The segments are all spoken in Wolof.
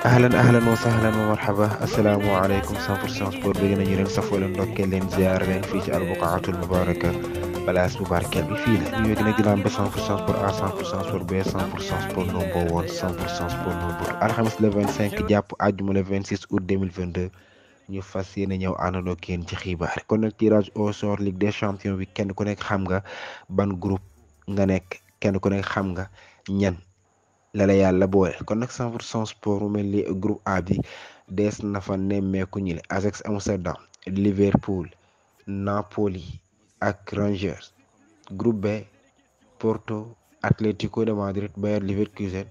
ahlan wa sahlan wa marhaba asalaamaaleykum 100% sport bëgg nañu leen safoo leen ndokkee leen ziar leen fii ci albuqaatul mubaraka place bu barkeel bi fii la ñu yegg nag dina am ba 100% sport à 100% sport b 100% sport number one 100% sport number alxames le 25 jàpp àjjuma le 26 août 2022 ñu fas yéene ñëw àndandoo kenn ci xibaar kon nag tirage au sort Ligue des champions bi kenn ku nekk xam nga ban groupe nga nekk kenn ku nekk xam nga ñan la yàlla boole kon nag 100% sport mu mel ni groupe A bi dees na fa nemmeeku ñi le Ajax Amsterdam Liverpool Napoli ak Rangers groupe B Porto Atlético de Madrid Bayer Leverkusen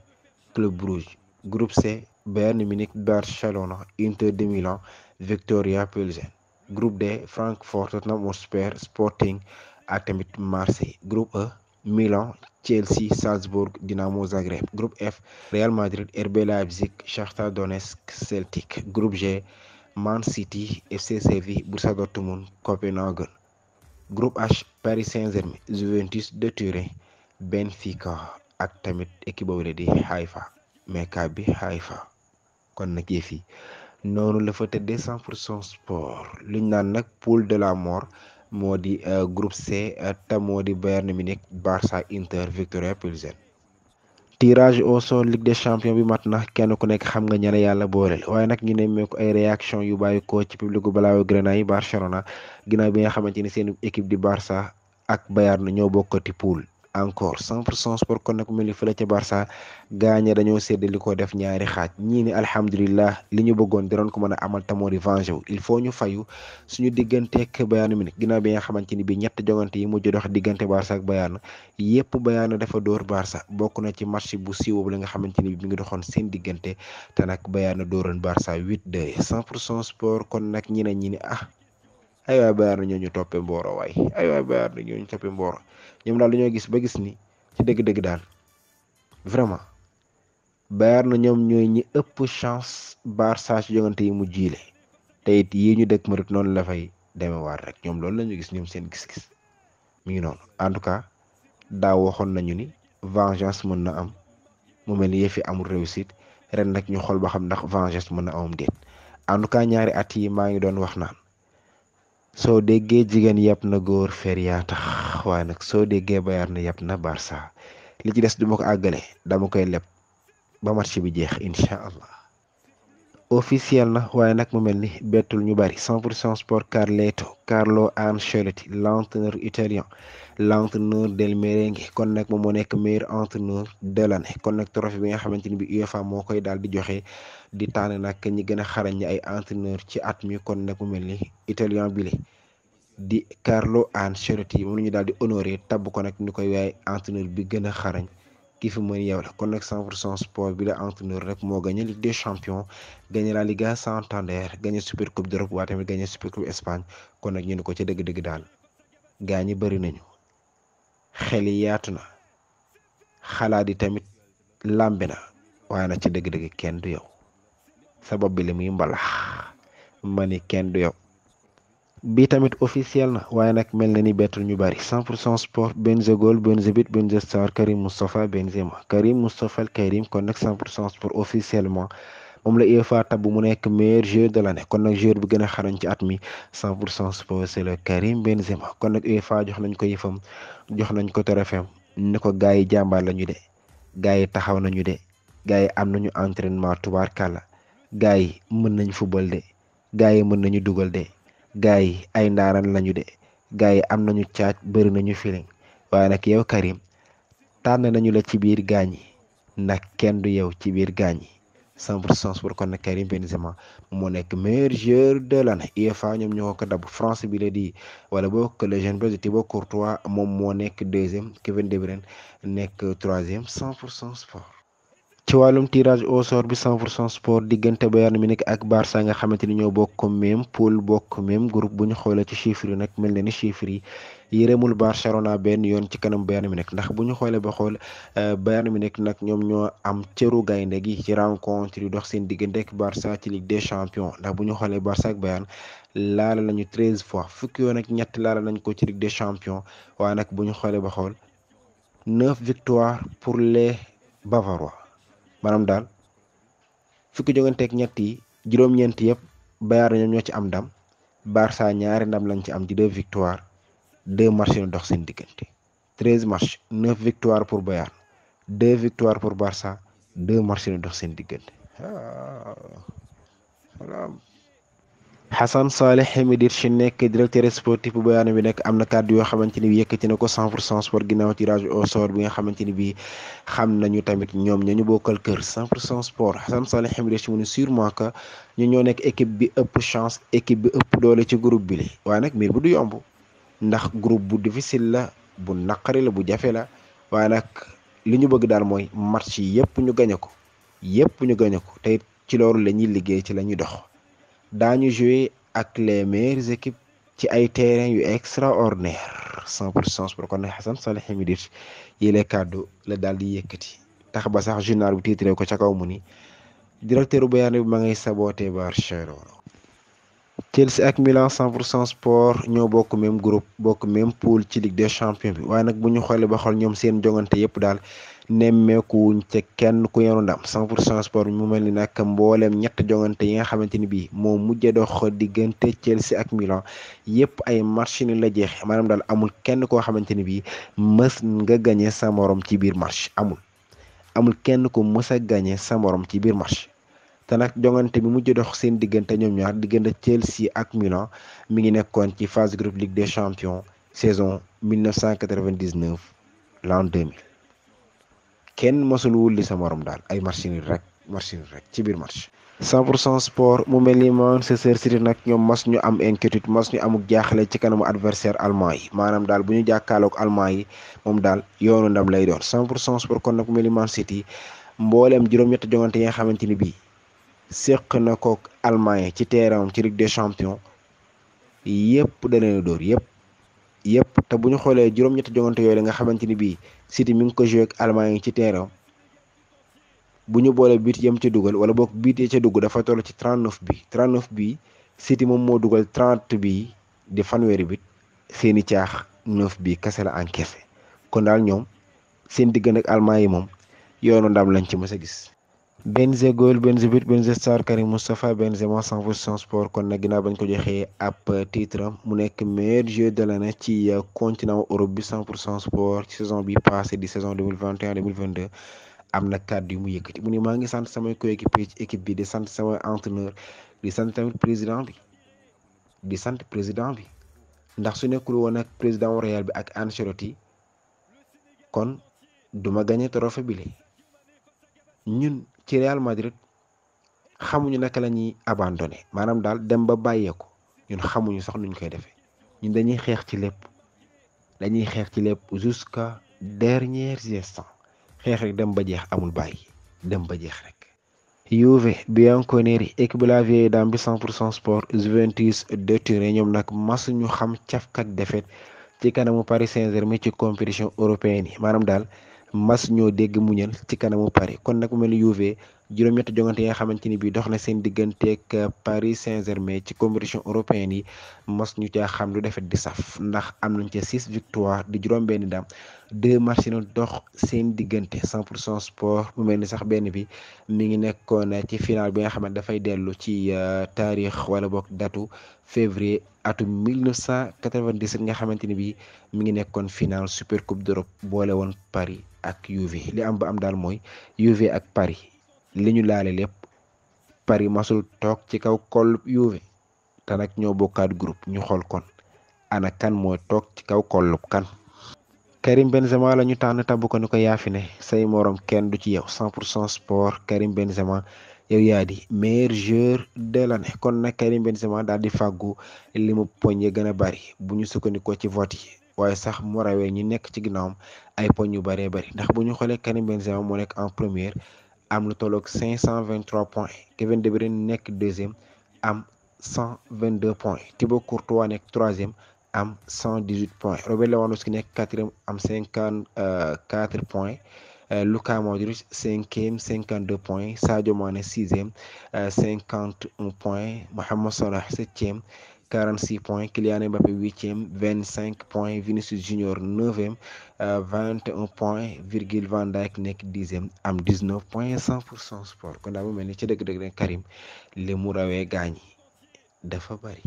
Club Brugge groupe C Bayern Munich Barcelona Inter de Milan Victoria Pilsen groupe D Francfort Tottenham Hotspur Sporting ak tamit Marseille groupe E Milan Chelsea Salzbourg Dinamo Zagreb groupe F Real Madrid RB Leipzig Shakhtar Donetsk Celtic groupe G Man City FC Séville Borussia Dortmund Copenhagen groupe H Paris Saint-Germain Juventus de Turin Benfica ak tamit équipe boobu la di Maccabi Haifa kon nag yëf yi noonu la fa tëddee 100% sport liñ naan nag poule de la mort moo di groupe C te moo di Bayern Munich Barça Inter Victoria Pilsen tirage au sort Ligue des champions bi mat na kenn ku nekk xam nga ña la yàlla booleel waaye nag ñu nemmeeku ay réaction yu bàyyi ko ci public gu Blaugrana yi Barcelona ginnaaw bi nga xamante ni seen équipe di Barça ak Bayern ñoo bokkati poule encore 100% sport kon nag mel ni fële ca Barça gaañe dañoo séddali ko def ñaari xaaj ñii ni alhamdulilah li ñu bëggoon di doon ko mën a amal tamoo di venger wu il faut ñu fayu suñu digganteek Bayern Munich ginnaaw bi nga xamante ni bi ñett jongante yi mujj dox diggante Barça ak Bayern yépp Bayern dafa dóor Barça bokk na ci match bu siiw bu la nga xamante ni bi mi ngi doxoon seen diggante te nag Bayern dóoroon Barça 8-2 100% sport kon nag ñi ne ay waay Bayern ñoo ñu toppee mbooro waay ay waay Bayern ñoo ñu toppee mbooro ñoom daal dañoo gis ba gis ni ci dëgg-dëgg daal vraiment Bayern ñoom ñooy ñi ëpp chance Barça ci jongante yi mu jiile te it yii ñu dëkk marit noonu la fay demewaat rek ñoom loolu la ñu gis ñoom seen gis-gis mi ngi noonu en tout cas daaw waxoon nañu ni vengeance mën na am mu mel ni yëfi amul réussite ren nag ñu xool ba xam ndax vengeance mën na amam déet en tout cas ñaari at yi maa ngi doon wax naan soo déggee jigéen yàpp na góor fer yaa tax waaye nag soo déggee Bayern na yàpp na Barça li ci des du ma ko àggale dama koy leb ba match bi jeex incha allah officiel na waaye nag mu mel ni bettul ñu bari 100% sport Carlo Ancelotti l'entraîneur italien l'entraîneur del merengue kon nag moom moo nekk meilleur entraîneur de l'année kon nag trophée bi nga xamante ni bi UEFA moo koy daal di joxe di tànn nag ñi gën a xarañ ñi ay entraîneur ci at mi kon nag mu mel ni italien bile di Carlo Ancelotti moom la ñu daal di honoré tabb ko nag ñu koy waaye entraîneur bi gën a xarañ ki fi mën yow la kon nag 100% sport bi la entraîneur rek moo gagné Ligue des champions gagné la Liga Santander gagné super coupe d'Europe waaye tamit gagné super coupe Espagne kon nag ñu ne ko ca dëgg-dëgg daal gaa ñi bëri nañu xel yi yaatu na xalaat yi tamit làmbe na waaye nag ci dëgg-dëgg kenn du yow sabab bi li muy mbalax ma ni kenn du yow bi tamit officiel na waaye nag mel na ni bettul ñu bari 100% sport Benzegol Benzebit Benzestar Karim Moustapha Benzema Karim Moustapha Karim kon nag 100% sport officiellement moom la UEFA tab mu nekk meilleur joueur de l'année kon nag joueur bi gën a xarañ ci at mi 100% sport c'est le Karim Benzema kon nag UEFA jox nañ ko yëfam jox nañ ko trophée ne ko gars yi jàmbaar la ñu de gars yi taxaw nañu de gars yi am nañu entraînement tubaarkàlla gars yi mën nañ football de gars yi mën nañu dugal de gars yi ay ndaaraan lañu de gars yi am nañu caaj bëri nañu feeling waaye nag yow Karim tànn nañu la ci biir gaañ yi nag kenn du yow ci biir gaañ yi 100% sport kon nag Karim Benzema moo nekk meilleur joueur de l'année UEFA ñoom ñoo ko dabb France bi la di wala bokk le jeune belge Thibaut Courtois moom moo nekk deuxième Kevin De Bruyne nekk troisième 100% sport. ci wàllum tirage au sort bi 100% sport diggante Bayern Munich ak Barça nga xamante ni ñoo bokk même poule bokk même groupe bu ñu xoolee ci chiffres yi nag mel na ni chiffres yi yëremul Barcelona benn yoon ci kanam Bayern Munich ndax bu ñu xoolee ba xool Bayern Munich nag ñoom ñoo am cëru gaynde gi ci rencontre yu dox seen diggante ak Barça ci Ligue des champions ndax bu ñu xoolee Barça ak Bayern laala nañu 13 fois fukki yoon ak ñett laala nañ ko ci Ligue des champions waaye nag bu ñu xoolee ba xool 9 victoires pour les Bavarois. maanaam daal fukki jongante ak ñett yi juróom-ñeent yëpp Bayern ñoom ñoo ci am ndam Barça ñaari ndam lañ ci am di 2 victoires 2 matchs yu dox seen diggante 13 matchs 9 victoires pour Bayern 2 victoires pour Barça 2 matchs yu dox seen diggante voilà. Hassan Salih Hamiditch nekk directeur sportif bu Bayern bi nekk am na kàddu yoo xamante ni bi yëkkati na ko 100% sport ginnaaw tirage au sort bi nga xamante ni bi xam nañu tamit ñoom ñañu bokkal kër 100% sport Hassan Salih Hamiditch mu ne sûrement que ñu ñoo nekk équipe bi ëpp chance équipe bi ëpp doole ci groupe bi li waaye nag mbir bu du yomb ndax groupe bu difficile la bu naqari la bu jafe la waaye nag li ñu bëgg daal mooy match yi yëpp ñu gañe ko te ci loolu la ñuy liggéey ci la ñuy dox daañu jouer ak les meilleures équipes ci ay terrain yu extraordinaire 100% sport kon nag Hassan Salih Hamiditch yile kàddu la daal di yëkkati tax ba sax journal bi titré ko ca kaw mu ni directeur bu Bayern bi ma ngay saboté Barcelone. Chelsea ak Milan 100% sport ñoo bokk même groupe bokk même poule ci Ligue des champions bi waaye nag bu ñu xoolee ba xool ñoom seen jongante yëpp daal nemmeekuwuñ ca kenn ku yenu ndam 100% sport bi mu mel ni nag mbooleem ñett jongante yi nga xamante ni bii moo mujjee dox diggante Chelsea ak Milan yëpp ay match ni la jeexe maanaam daal amul kenn koo xamante ni bii mës nga gagné sa morom ci biir match amul kenn ko mës a gagné sa morom ci biir match. te nag jongante bi mujj dox seen diggante ñoom ñaar diggante Chelsea ak Milan mi ngi nekkoon ci phase groupe Ligue des champions saison 1999 l'an 2000 kenn mosul wulli sa morom daal ay match nul rek ci biir match. 100% sport mu mel ni Manchester City nag ñoom mas ñu am inquiétude mas ñu amuk jaaxle ci kanamu adversaire allemand yi maanaam daal bu ñu jàkkaarloog allemand yi moom daal yoonu ndam lay doon 100% sport kon nag mu mel ni Man City mbooleem juróom-ñett jongante yi nga xamante ni bii. séq na kook Allemagne ci terrain ci Ligue des champions yëpp da leen dóor yëpp te bu ñu xoolee juróom-ñetti jongante yooyu la nga xamante ni bii City mi ngi ko joué ak Allemagne ci terrain bu ñu boolee biit yam ca dugal wala boog biit ya ca dugg dafa toll ci 39 bi City moom moo dugal 30 bi di fanweeri bit seeni caax 9 bi kese la encaissé kon daal ñoom seen diggante ak Allemagne yi moom yoonu ndam lañ ci mës a gis. Benze goal Benze but Benze star Karim Moustapha Benzema 100% sport kon nag ginnaaw bañ ko joxee ab titre mu nekk meilleur joueur de l'année ci continent Europe bi 100% sport ci saison bi passé di saison 2021-2022 am na kàddu yu mu yëkkati mu ni maa ngi sant samay coéquipier ci équipe bi di sant samay entraîneur di sant tamit président bi ndax su nekkul woon ak président Real bi ak Ancelotti kon duma gagné trophée bi ñun ci Real Madrid xamuñu naka la ñuy abandonné maanaam daal dem ba bàyyeeku ñun xamuñu sax nuñ koy defee ñun dañuy xeex ci lépp jusqu'à derniers instants xeex rek dem ba jeex amul bàyyi dem ba jeex rek. Juve Bianconeri équipe la vieille dame bi 100% sport Juventus de Turin ñoom nag masuñu xam cafkak defet ci kanamu Paris Saint-Germain ci compétition européenne yi maanaam daal. mas ñoo dégg muñal ci kanamu Paris kon nag mu mel ni Juve juróom-ñetti jongante yi nga xamante ni bii dox na seen digganteeg Paris Saint-Germain ci compétition européenne yi mas ñu caa xam lu defet di saf ndax am nañ ca 6 victoire di juróom-benni ndam 2 match na dox seen diggante 100% sport mu mel ni sax benn bi mi ngi nekkoon ci final bi nga xam ne dafay dellu ci taarix wala boog datu février atum 1997 nga xamante ni bii mi ngi nekkoon final super coupe d'Europe boole woon Paris ak Juve li am ba am daal mooy Juve ak Paris li ñu laale lépp Paris masul toog ci kaw kollub Juve te nag ñoo bokkaat groupe ñu xool kon ana kan mooy toog ci kaw kollub kan. Karim Benzema la ñu tànn tabb ko ni ko yaafi ne say morom kenn du ci yow 100% sport Karim Benzema yow yaa di meilleur joueur de l'année kon nag Karim Benzema daal di fàggu li mu poñ yi gën a bari bu ñu sukkandikoo ci vote yi waaye sax mu rawee ñi nekk ci ginnaawam ay poñ yu bëree bëri ndax bu ñu xoolee Karim Benzema moo nekk en première am lu tolloog 523 points Kevin De Bruyne nekk deuxième am 122 points Thibaut Courtois nekk troisième am 118 points Robert Lewandowski nekk quatrième am 54 points Luka Modric cinquième 52 points Sadio Mané sixième 51 points Mohamed Salah septième 46 points. Kylian Mbappé 8e 25 points. Vinicius Junior 9e 21 points virgule Van Dijk nekk 10e am 19 points. 100% sport kon daal mu mel ni ci dëgg-dëgg Karim li mu rawee gaañi dafa bari.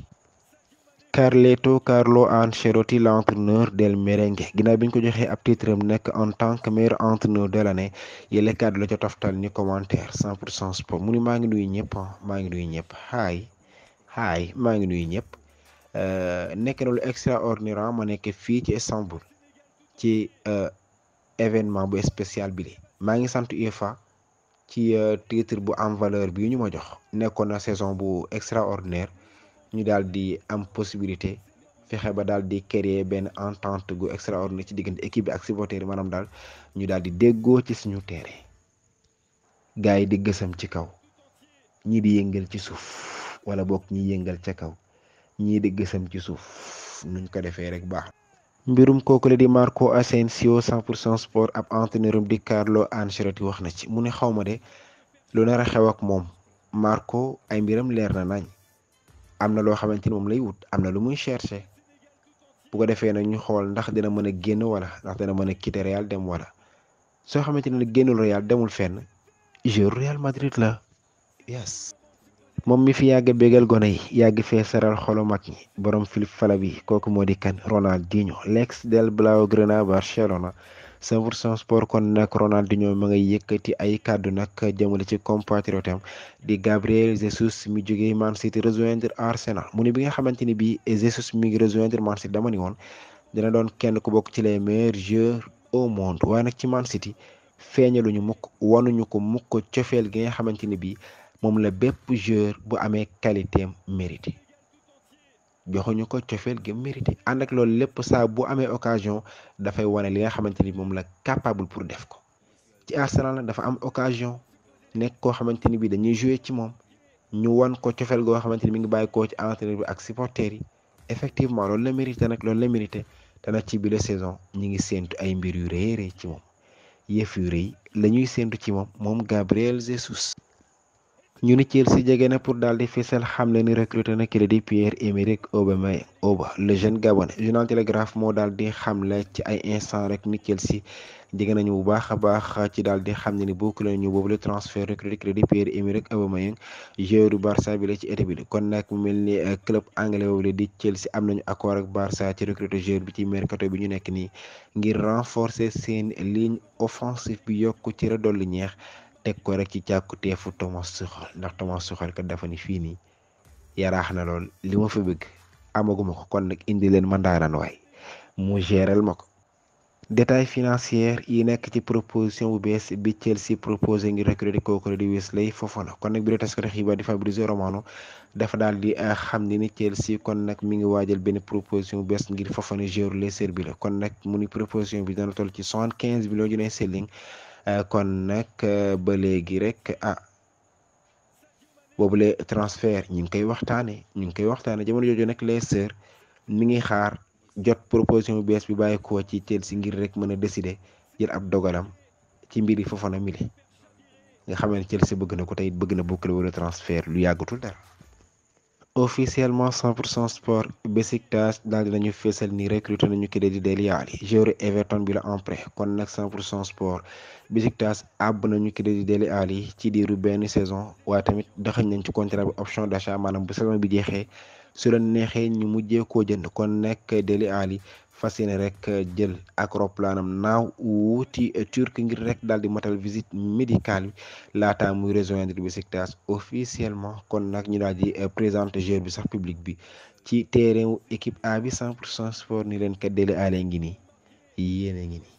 Carlo Ancelotti l'entraîneur del merengue ginnaaw bi ñu ko joxee ab titre am nekk en tant que meilleur entraîneur de l'année yële kàddu la ca toftal ni commentaire 100% sport mu ni maa ngi nuyu ñëpp maa ngi nuyu ñëpp haay maa ngi nuyu ñëpp nekk na lu extraordinaire ma nekk fii ci Istanbul ci événement bu spécial bi li maa ngi sant UEFA ci titre bu am valeur bi ñu ma jox nekkoon na saison bu extraordinaire ñu daal di am possibilité fexe ba daal di créer benn entente gu extraordinaire ci diggante équipe bi ak supporter yi maanaam daal ñu daal di déggoo ci suñu terrain gars yi di gësam ci kaw ñii di yëngal ci suuf wala bokk ñi yëngal ca kaw ñii di gësam ci suuf nuñ ko defee rek baax. mbirum kooku la di Marco Asensio 100% sport ab entraîneurum di Carlo Ancelotti wax na ci mu ne xawma de lu nar a xew ak moom Marco ay mbiram leer na nañ. am na loo xamante ni moom lay wut am na lu muy chercher bu ko defee nag ñu xool ndax dina mën a génn wala ndax dina mën a quitter Real dem wala soo xamante ne génnul Real demul fenn joueur Real Madrid la yes. moom mi fi yàgg bégal gone yi yàgg fee saral xolu mag ñi borom Philippe Fala bi kooku moo di kan Ronaldinho l'ex del Blaugrana Barcelona 100% sport kon nag Ronaldinho ma ngay yëkkati ay kàddu nag jëmale ci compatriotam di Gabriel Jesus mi jógee Man City rejoindre Arsenal mu ne bi nga xamante ni bii Jesus mi ngi rejoindre Man City dama ni woon dina doon kenn ku bokk ci les meilleurs joueurs au monde waaye nag ci Man City feeñaluñu mukk wanuñu ko mukk cofeel gi nga xamante ni bii moom la bépp joueur bu amee qualité am mérité joxuñu ko cofeel gi mérité ànd ak loolu lépp saa bu amee occasion dafay wane li nga xamante ni moom la capable pour def ko ci Arsenal nag dafa am occasion nekk koo xamante ni bii dañuy jouer ci moom ñu wan ko cofeel goo xamante ni mi ngi bàyyi koo ci entraîneur bi ak supporters yi effectivement loolu la mérité nag loolu la mérité te nag ci bile saison ñi ngi séentu ay mbir yu rëy ci moom yëf yu rëy la ñuy séentu ci moom Gabriel Jesus. ñu ni Chelsea jege na pour daal di fésal xamle ni recruté na kii di Pierre-Emerick Aubameyang le jeune gabonais journal Télégraphe moo daal di xamle ci ay instant rek ni Chelsea jege nañu bu baax a baax ci daal di xam ne ni bokk nañu boobu le transfert recruté kii di Pierre-Emerick Aubameyang joueur du Barça bi la ci été bi kon nag mu mel ni club anglais boobu la di Chelsea am nañu accord ak Barça ci recruté joueur bi ci mercato bi ñu nekk nii ngir renforcer seen ligne offensive bi yokku ci redolli ñeex. teg ko rek ci càkkuteefu Thomas Tuchel ndax Thomas Tuchel kat dafa ni fii nii yaraax na lool li ma fa bëgg amaguma ko kon nag indi leen ma ndaanaan waay mu géral ma ko. détail financier yi nekk ci proposition bu bees bi Chelsea proposé ngir recruter kooku di Wesley Fofana kon nag bi taskatu xibaar di Fabrizio Romano dafa daal di xam ni Chelsea kon nag mi ngi waajal benn proposition bu bees ngir Fofana joueur Leicester bi la kon nag mu ni proposition bi dana toll ci 75 millions de sterling. kon nag ba léegi rek boobule transfert ñu ngi koy waxtaane jamono jooju nag Leicester mi ngi xaar jot proposition bu bees bi bàyyi ko ci Chelsea ngir rek mën a décider jël ab dogalam ci mbiri Fofana mile nga xam ne Chelsea bëgg na ko tey bëgg na boucler wala transfert lu yàggatul dara. officiellement 100% sport Besiktas daal dinañu feesal ni recruté nañu kii di Dele Alli joueur Everton bi la en prêt kon nag 100% sport Besiktas àbb nañu kii di Dele Alli ci diiru benn saison waaye tamit daxañ nañ ci contrat bi option d'achat maanaam bu saison bi jeexee su la neexee ñu mujjee koo jënd kon nag Dele Alli fas yéene rek jël ak roplanam naaw wuuti turc ngir rek daal di matal visite médicale bi laata muy rejoindre Besiktas officiellement kon nag ñu daal di présenter joueur bi sax public bi ci terrain wu équipe A bi 100% sport ni leen kat Dele Alli ngi nii yéen a ngi nii.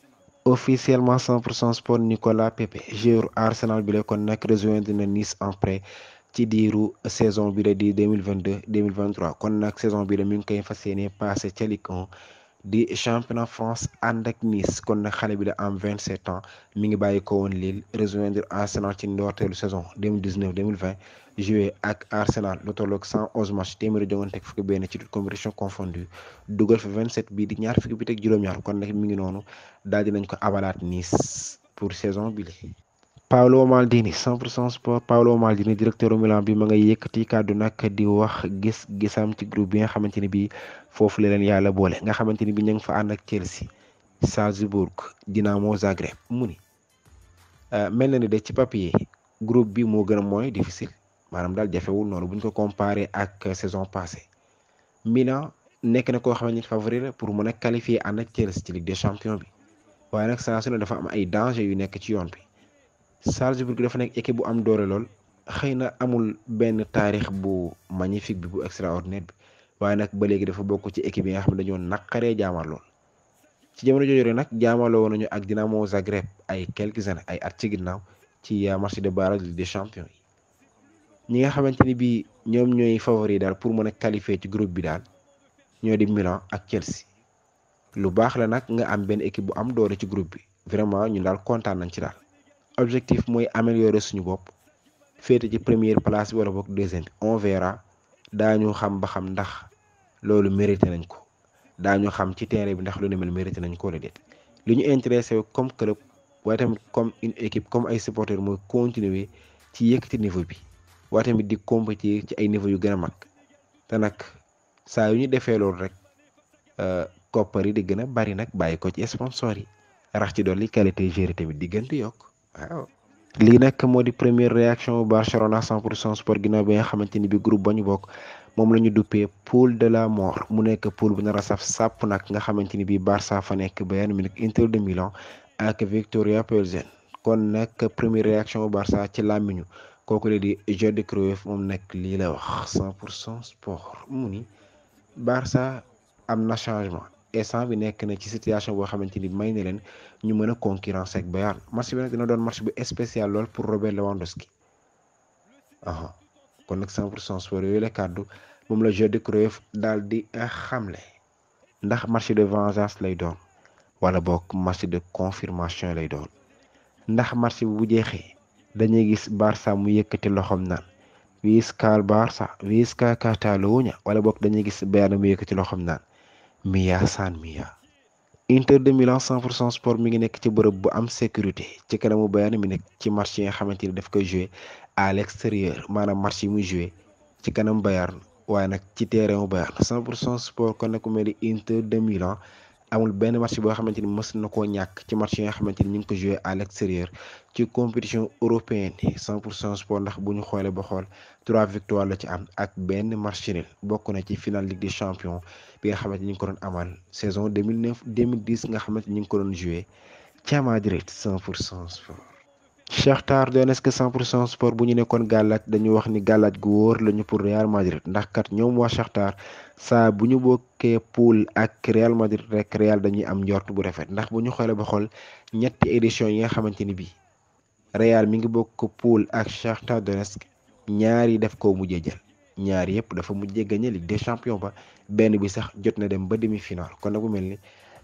officiellement 100% sport Nicolas Pepe joueur Arsenal bi la kon nag rejoindre na Nice en prêt ci diiru saison bi la di 2022-2023 kon nag saison bi la mi ngi koy fas yéene passé ca Ligue 1 di championnat France ànd ak Nice kon nag xale bi la am 27 ans mi ngi bàyyi ko woon Lille rejoindre Arsenal ci ndorteelu saison 2019-2020 joué ak Arsenal lu tolloog 111 match téeméeri jongante ak fukki benn ci toute compétition confondue dugal fa 27 bii di ñaar fukki bi teg juróom-ñaar kon nag mi ngi noonu daal dinañ ko abalaat Nice pour saison bi la Paolo Maldini 100% sport. Paolo Maldini directeur Milan bi ma ngay yëkkati kàddu nag di wax gis-gisam ci groupe bi nga xamante ni bii foofu la leen yàlla boole nga xamante ni bi ñu ngi fa ànd ak Chelsea, Salzbourg, Dinamo Zagreb. mu ni mel na ni de ci papier groupe bi moo gën a mooy difficile maanaam daal jafewul noonu buñ ko comparé ak saison passée. Milan nekk na koo xamante ni favori la pour mën a qualifier ànd ak Chelsea ci Ligue des Champions bi waaye nag saa su ne dafa am ay danger yu nekk ci yoon bi. Salzbourg dafa nekk équipe bu am doole lool xëy na amul benn taarix bu magnifique bi bu extraordinaire bi waaye nag ba léegi dafa bokk ci équipe yi nga xam ne dañoo naqaree jaamal lool. ci jamono jooju nag jaamaloo woon nañu ak Dinamo Zagreb ay quelques années ay at ci ginnaaw ci match de barrage Ligue des Champions yi ñi nga xamante ni bii ñoom ñooy favori daal pour mën a qualifier ci groupe bi daal ñoo di Milan ak Chelsea. lu baax la nag nga am benn équipe bu am doole ci groupe bi vraiment ñun daal kontaan nañ ci daal. objectif mooy améliorer suñu bopp féete ci première place bi wala boog deuxième bi on verra daañu xam ba xam ndax loolu mérité nañ ko daañu xam ci terrain bi ndax lu ne mel mérité nañ ko wala déet. li ñu intéressé comme club waaye tamit comme une équipe comme ay supporters mooy continuer ci yëkkati niveau bi waaye tamit di compétir ci ay niveau yu gën a mag te nag saa yu ñu defee loolu rek koppar yi di gën a bari nag bàyyi ko ci sponsor yi rax ci dolli qualité géré tamit di gën di yokk. waaw lii nag moo di première réaction Barcelona 100% sport ginnaaw bi nga xamante ni bi groupe ba ñu bokk moom la ñu duppee poule de la mort mu nekk poule bu nar a saf sàpp nag nga xamante ni bi Barça fa nekk Bayern Munich, Inter de Milan ak Victoria Pilsen. kon nag première réaction Barça ci làmmiñu kooku la di Jordi Cruyff moom nag lii la wax 100% sport mu ni Barça am na changement. instant bi nekk na ci situation boo xamante ni may na leen ñu mën a concurrence ak Bayern. match bi nag dina doon match bu spécial lool pour Robert Lewandowski. kon nag 100% sport yooyu la kàddu moom la Jordi Cruyff daal di xamle ndax match de vengeance lay doon wala boog match de confirmation lay doon ndax match bu jeexee dañuy gis Barça mu yëkkati loxoom naan Visca Barça Visca Catalunya wala boog dañuy gis Bayern mu yëkkati loxoom naan Mia San Mia. Inter de Milan 100% sport mi ngi nekk ci bërëb bu am sécurité ci kanamu Bayern mi nekk ci match yi nga xamante ni daf koy jouer à l'extérieur maanaam match yi muy jouer ci kanam Bayern waaye nag ci terrain wu Bayern 100% sport kon nag ku mel ni Inter de Milan amul benn match boo xamante ni mës na koo ñàkk ci match yi nga xamante ni ñu ngi ko jouer à l'extérieur ci compétition européenne 100% sport ndax bu ñu xoolee ba xool 3 victoires la ci am ak benn match nul bokk na ci finale Ligue des Champions bi nga xamante ni ñu ngi ko doon amal saison 2009 2010 nga xamante ni ñu ngi ko doon jouer ca Madrid 100% sport. Shakhtar Donetsk 100% sport bu ñu nekkoon gàllaaj dañu wax ni gàllaaj gu wóor lañu pour Real Madrid ndax kat ñoom waa Shakhtar saa bu ñu bokkee poule ak Real Madrid rek Real dañuy am njort bu rafet ndax bu ñu xoolee ba xool ñetti édition yi nga xamante ni bii Real mi ngi bokk poule ak Shakhtar Donetsk ñaari def ko mujjee jël ñaari yëpp dafa mujjee gagné Ligue des Champions ba benn bi sax jot na dem ba demi-finale kon nag bu mel ni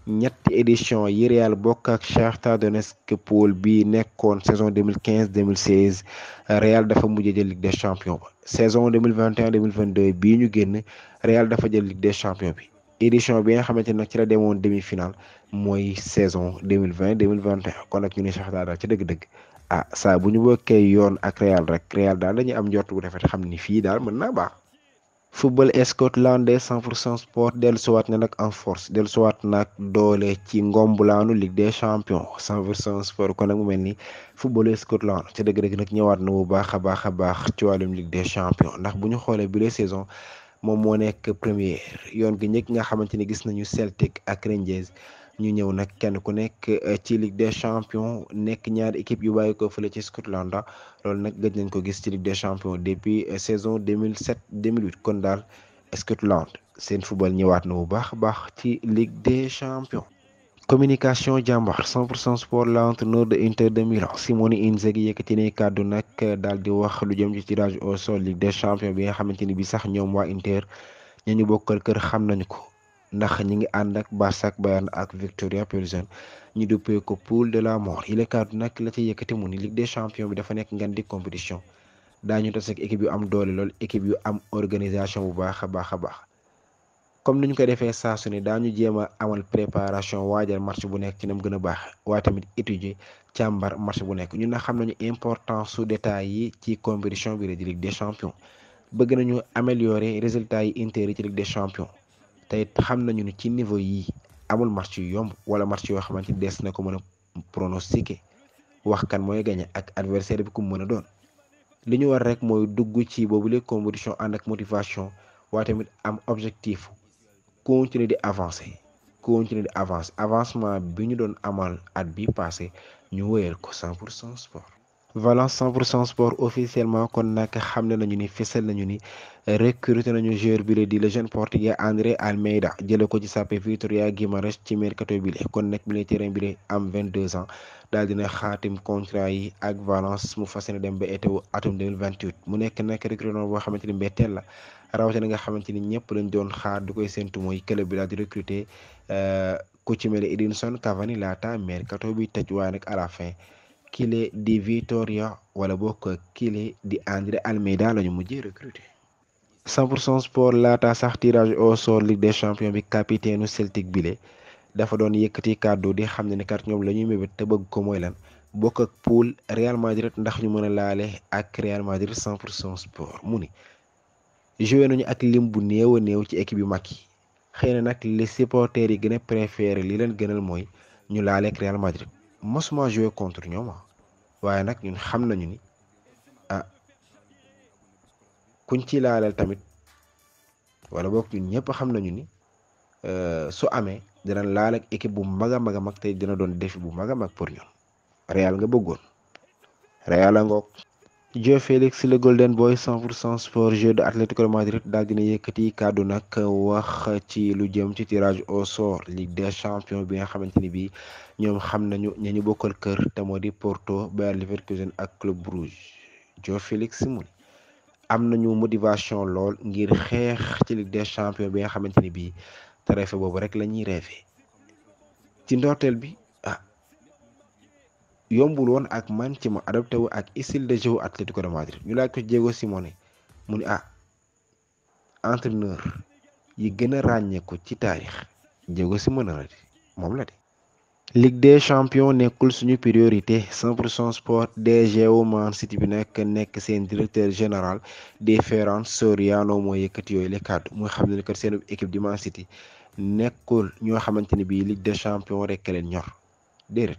ñetti édition yi Real bokk ak Shakhtar Donetsk poule bi nekkoon saison 2015-2016 Real dafa mujjee jël Ligue des Champions ba saison 2021-2022 bii ñu génn Real dafa jël Ligue des Champions bi édition bi nga xamante ne nag ci la demoon demi-finale mooy saison 2020-2021 kon nag ñu ne Shakhtar daal ci dëgg-dëgg saa bu ñu bokkee yoon ak Real rek Real daal dañuy am njort bu rafet xam ni fii daal mën naa baax. football scotlandais 100% sport dellusiwaat na nag en force dellusiwaat nag doole ci ngombulaanu Ligue des Champions 100% sport kon nag mu mel ni football Scotland ca dëgg-dëgg nag ñëwaat na bu baax a baax ci wàllum Ligue des Champions ndax bu ñu xoolee bi saison moom moo nekk première yoon gi ñëkk nga xamante ni gis nañu Celtic ak Rangers ñu ñëw nag kenn ku nekk ci Ligue des Champions nekk ñaari équipe yu bàyyi ko fële ci Scotland loolu nag gëj nañ ko gis ci Ligue des Champions depuis saison 2007-2008 kon daal Scotland seen football ñëwaat na bu baax a baax ci Ligue des Champions. communication jàmbaar 100% sport l'entraîneur de Inter de Milan Simone Inzaghi yëkkati ne kàddu nag daal di wax lu jëm ci tirage au sort Ligue des Champions bi nga xamante ni bi sax ñoom waa Inter ñu bokkal kër xam nañu ko. ndax ñi ngi ànd ak Barça ak Bayern ak Victoria Pilsen ñu duppee ko poule de la mort yi la kàddu nag la ci yëkkati mu ni Ligue des Champions bi dafa nekk ngan di compétition daañu tas ak équipe yu am doole lool équipe yu am organisation bu baax a baax comme ni ñu ko defee saa su ne daañu jéem a amal préparation waajal match bu nekk ci nam gën a baax waaye tamit étudier càmbar match bu nekk ñun na xam nañu importance su détails yi ci compétition bi la di Ligue des champions bëgg nañu améliorer résultats yi Inter yi ci Ligue des champions te it xam nañu ni ci niveau yi amul match yu yomb wala match yoo xamante ni des na ko mën a pronostiquer wax kan mooy gagné ak adversaire bi ku mu mën a doon li ñu war rek mooy dugg ci boobule compétition ànd ak motivation waaye tamit am objectif continuer di avancer avancement bi ñu doon amal at bi passé ñu wéyal ko 100% sport. Valence 100% sport officiellement kon nag xam ne nañu ni fësal nañu ni recruté nañu joueur bi di le jeune portugais André Almeida jële ko ci SAP Vitória Guimarães ci mercato bi kon nag militaire bi am 22 ans daal dina xaatim contrat yi ak Valence mu fas yéene dem ba été atum 2028 mu nekk nag recrutement boo xamante ni mbetteel la rawatina nga xamante ni ñëpp lañ doon xaar du koy séntu mooy club bi daal di recruter ku ci mel ni Edinson Cavani laata mercato bi tëj waaye nag à la fin. Kile di Vitória wala bokk kile di André Almeida lañu mujjee recruter. 100% sport laata sax tirage au sort Ligue des champions bi capitaine Celtic bile dafa doon yëkkati kàddu di xam ne ni kat ñoom la ñuy mébét te bëgg ko mooy lan bokk ak poule Real Madrid ndax ñu mën a laale ak Real Madrid 100% sport mu ni joué nañu ak lim bu néew a néew ci équipe yu mag yi xëy na nag les supporters yi gën a préféré li leen gënal mooy ñu laale ak Real Madrid. mosuma joué contre ñoom waaye nag ñun xam nañu ni kuñ ci laaleel tamit wala boog ñun ñëpp xam nañu ni su amee dina laal ak équipe bu mag a mag a mag tey dina doon défi bu mag a mag pour ñun Real nga bëggoon Real a ngoog. João Félix le Golden Boy 100% sport jeu de Atlético de Madrid daal dina yëkkati kàddu nag wax ci lu jëm ci tirage au sort Ligue des champions bi nga xamante ni bii ñoom xam nañu ña ñu bokkal kër te moo di Porto Bayer Leverkusen ak Club Brugge João Félix mu am nañu motivation lool ngir xeex ci Ligue des champions bi nga xamante ni bii trophée boobu rek la ñuy rêvé ci ndorteel bi. yombul woon ak man ci ma adopté wu ak style de jeu Atlético de Madrid ñu laaj ko Diego Simeone mu ni entraîneur yi gën a ràññeeku ci taarix Diego Simeone la di moom la di. Ligue des champions nekkul suñu priorité 100% sport DG wu Man City bi nekk seen directeur général di Ferran Soriano moo yëkkati yooyu les kàddu muy xam ne kat seen équipe di Man City nekkul ñoo xamante ni bii Ligue des champions rek leen ñor déedéet.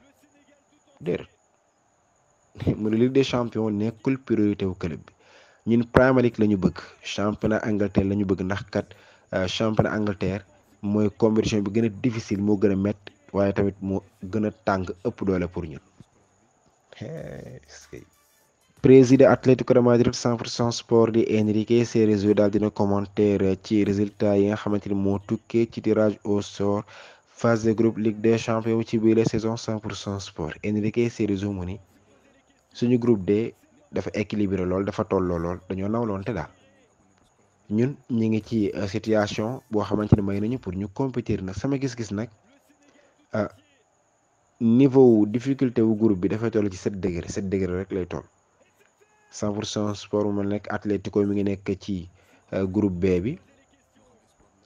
mu ne Ligue des champions nekkul priorité wu club bi ñun Premier League la ñu bëgg championnat Angleterre la ñu bëgg ndax kat championnat Angleterre mooy compétition bi gën a difficile moo gën a métti waaye tamit moo gën a tàng ëpp doole pour ñun. président Atlético de Madrid 100% sport di Enrique Cerezo daal dina commentaire ci résultat yi nga xamante ni moo tukkee ci tirage au sort. phase de groupe Ligue des champions ci biir la saison 100% sport Enrique Cerezo mu ni suñu groupe D dafa équilibré lool dafa tolloo lool dañoo nawloon te daal ñun ñu ngi ci situation boo xamante ni may nañu pour ñu compétir nag sama gis-gis nag niveau difficulté wu groupe bi dafay toll ci 7 degré rek lay toll 100% sport mu nekk Atlético mi ngi nekk ci groupe B bi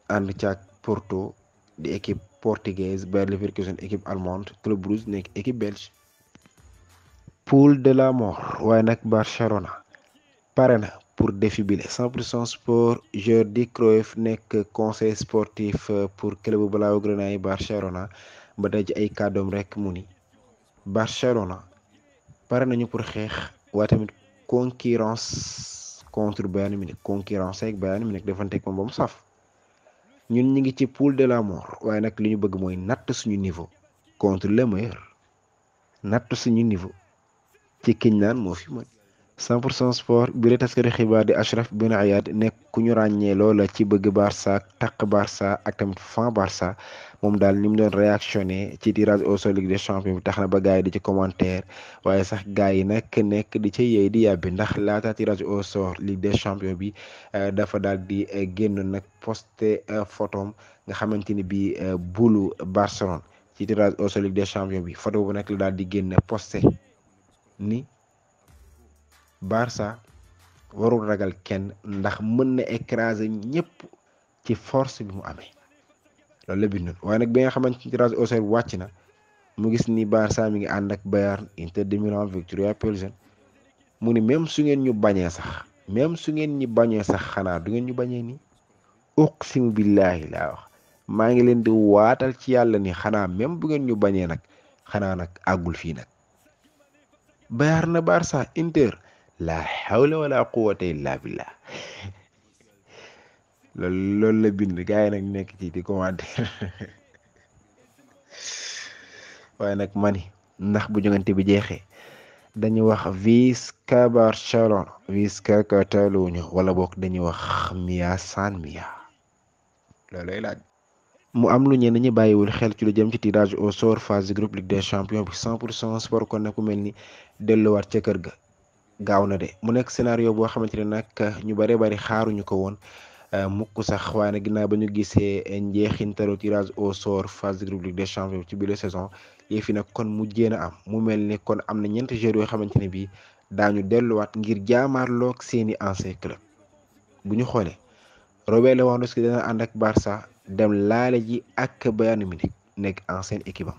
ànd caag Porto di équipe portugaise Bayer Leverkusen équipe allemande Club Brugge nekk équipe belge. poule de la mort waaye nag Barcelona pare na pour défi bile 100% sport Jordi Cruyff nekk conseil sportif pour club blaugrana yi Barcelona ba daj ay kàddoom rek mu ni Barcelona pare nañu pour xeex waaye tamit concurrence contre Bayern Munich concurrence ak Bayern Munich defanteeg moom ba mu saf. ñun ñi ngi ci poule de la mort waaye nag li ñu bëgg mooy natt suñu niveau contre le meilleur natt suñu niveau ci kiñ naan moo fi mën 100% sport bi la taskati xibaar di Achraf Ben Ayyad nekk ku ñu ràññee loola ci bëgg Barça taq Barça ak tamit fan Barça moom daal ni mu doon réactionné ci tirage au sort Ligue des champions bi tax na ba gars yi di ci commentaire waaye sax gars yi nag nekk di ca yeey di yàbbi ndax laata tirage au sort Ligue des champions bi dafa daal di génn nag posté photom nga xamante ni bi bulu Barcelone ci tirage au sort Ligue des champions bi photo bu nag la daal di génn posté ni Barça warul ragal kenn ndax mën na écraser ñëpp ci force bi mu amee loolu la bindoon. waaye nag bi nga xamante ni tirage au sort wàcc na mu gis ni Barça mi ngi ànd ak Bayern, Inter de Milan, Victoria Pilsen mu ni même su ngeen ñu bañee sax xanaa du ngeen ñu bañee ni uqsimu billahi laa wax maa ngi leen di waatal ci yàlla ni xanaa même bu ngeen ñu bañee nag xanaa nag àggul fii nag. Bayern na Barça Inter la hawla wala quwwata illa billah loolu la bind gars yi nag nekk ci di commentaire waaye nag mani ndax bu jongante bi jeexee dañuy wax Visca Barcelona Visca Catalunya wala boog dañuy wax Mia San Mia loolay laaj. mu am lu ñenn ñi bàyyiwul xel ci lu jëm ci tirage au sort phase de groupe Ligue des champions bi 100% sport kon nag ku mel ni delluwaat ca kër ga gaaw na de mu nekk scénario boo xamante ne nag ñu bari xaaruñu ko woon mukk sax waaye nag ginnaaw ba ñu gisee njeexintalu tirage au sort phase de groupe Ligue des champions ci biir saison yëf yi nag kon mu jéem a am mu mel ni kon am na ñeenti joueurs yoo xamante ne bii daañu delluwaat ngir jaamaarloog seeni ancien club bu ñu xoolee Robert Lewandowski dana ànd ak Barça dem laale ji ak Bayern Munich nekk ancienne équipe am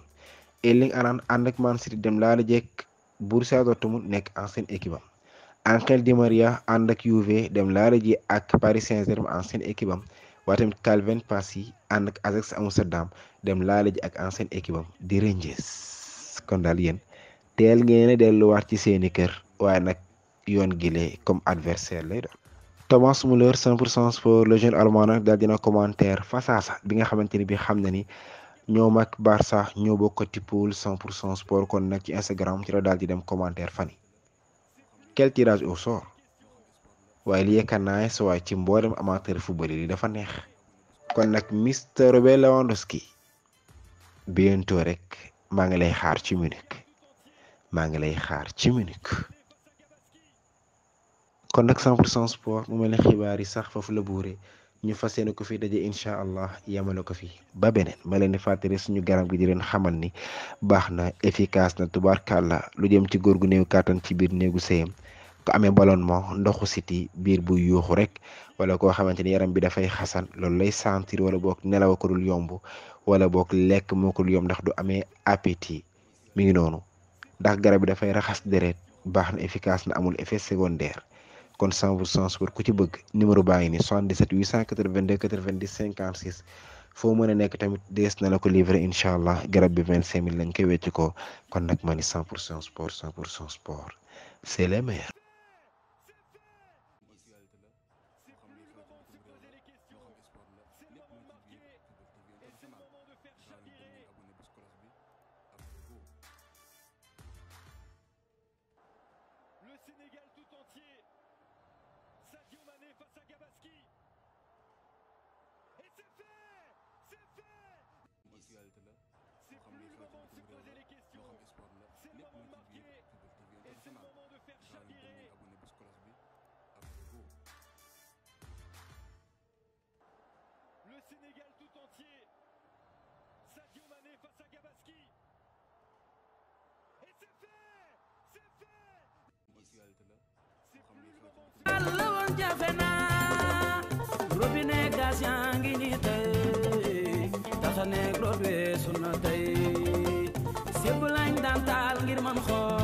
Erling Haaland ànd ak Man City dem laale ji ak Borussia Dortmund nekk ancienne équipe am Ángel Di María ànd ak Juve dem laale ji ak Paris Saint-Germain ancienne équipe am waaye tamit Calvin Bassey ànd ak Ajax Amsterdam dem laale ji ak ancienne équipe am di Rangers kon daal yéen teel ngeen a delluwaat ci seeni kër waaye nag yoon gile comme adversaire lay doon. Thomas Müller 100% sport le jeune allemand nag daal dina commentaire fasaasa bi nga xamante ni bi xam na ni ñoom ak Barça ñoo bokkati pool 100% sport kon nag ci Instagram ci la daal di dem commentaire fan yi quel tirage au sort waaye li yekka naay sa waaye ci mboolem amateur football yi dafa neex kon nag Mr Robert Lewandowski bientôt rek maa ngi lay xaar ci Munich kon nag 100% sport mu mel ne xibaar yi sax foofu la buure ñu fas yéene ko fi daje incha allah yamale ko fi ba beneen ma leen di fàttali suñu garab gi di leen xamal ni baax na efficace na tubaarkàlla lu jëm ci góor gu néew kàttan ci biir néegu sëyam ko amee ballonnement ndoxu siti biir buy yuuxu rek wala koo xamante ni yaram bi dafay xasan loolu lay sentir wala boog nelaw ko dul yomb wala boog lekk moo ko dul yomb ndax du amee appétit mi ngi noonu ndax garab bi dafay raxas deret baax na efficace na amul effet secondaire. kon 100% sport ku ci bëgg numéro baa ngi ni 77 882 90 56 foo mën a nekk tamit dees na la ko livrer incha allah garab bi 25000 lañ koy wecc ko kon nag ma ni 100% sport 100% sport c'est le meilleur. Robinet gas yaa ngi nii tey taxa neeg root weesu na tey sébb lañ daan taal ngir man xool